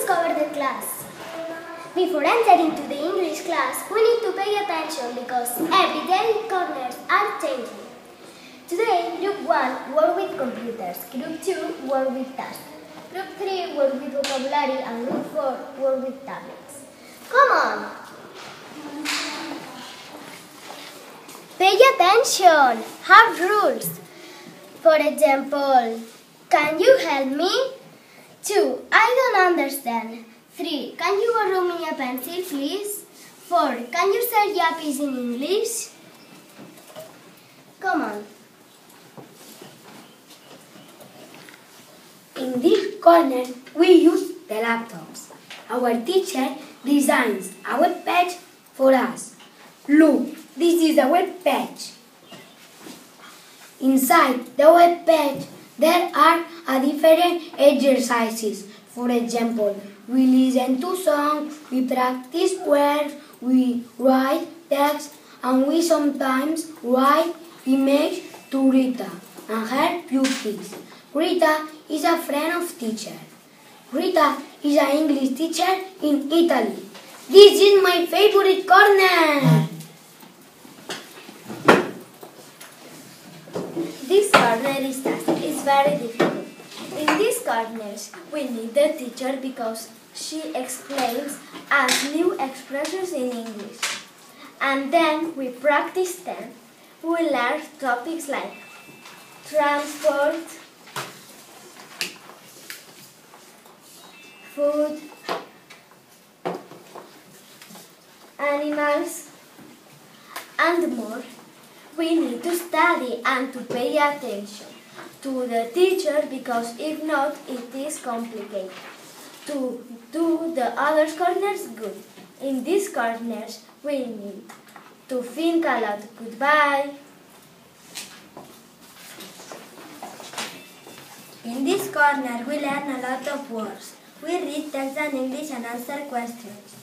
cover the class. Before entering into the English class, we need to pay attention because every day corners are changing. Today, Group 1 work with computers, Group 2 work with tasks, Group 3 work with vocabulary, and Group 4 work with tablets. Come on! Pay attention! Have rules. For example, can you help me? 2. I don't understand. 3. Can you borrow me a pencil, please? 4. Can you say yappies in English? Come on. In this corner, we use the laptops. Our teacher designs a web page for us. Look, this is a web page. Inside the web page, there are different exercises. For example, we listen to songs, we practice words, we write text, and we sometimes write emails to Rita and her pupils. Rita is a friend of teacher. Rita is an English teacher in Italy. This is my favorite corner. This corner is task. It's very difficult. In these corners, we need the teacher because she explains us new expressions in English. And then we practice them. We learn topics like transport, food, animals, and more. We need to study and to pay attention to the teacher because if not, it is complicated to do the other corners good. In these corners, we need to think a lot. Goodbye. In this corner, we learn a lot of words. We read text in English and answer questions.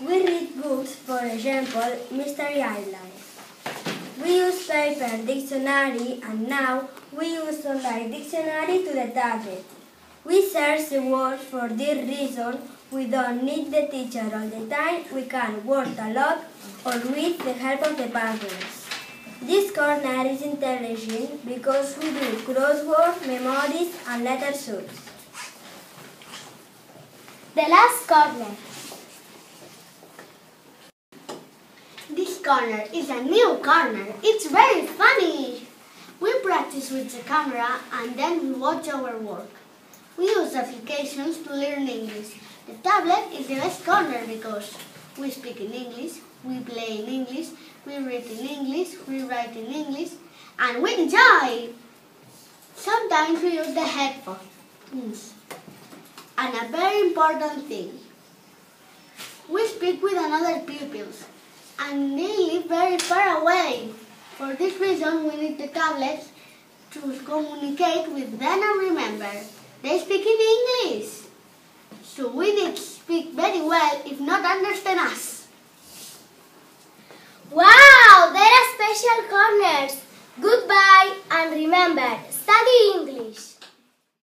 We read books, for example, Mystery Island. We use paper dictionary and now we use online dictionary to the tablet. We search the words for this reason. We don't need the teacher all the time. We can work a lot or with the help of the puzzles. This corner is intelligent because we do crossword, memories and letter search. The last corner. This corner is a new corner. It's very funny. We practice with the camera and then we watch our work. We use applications to learn English. The tablet is the best corner because we speak in English, we play in English, we read in English, we write in English, and we enjoy. Sometimes we use the headphones. And a very important thing, we speak with another pupils. And they live very far away. For this reason, we need the tablets to communicate with them and remember. They speak in English. So we need to speak very well if not understand us. Wow, there are special corners. Goodbye and remember, study English.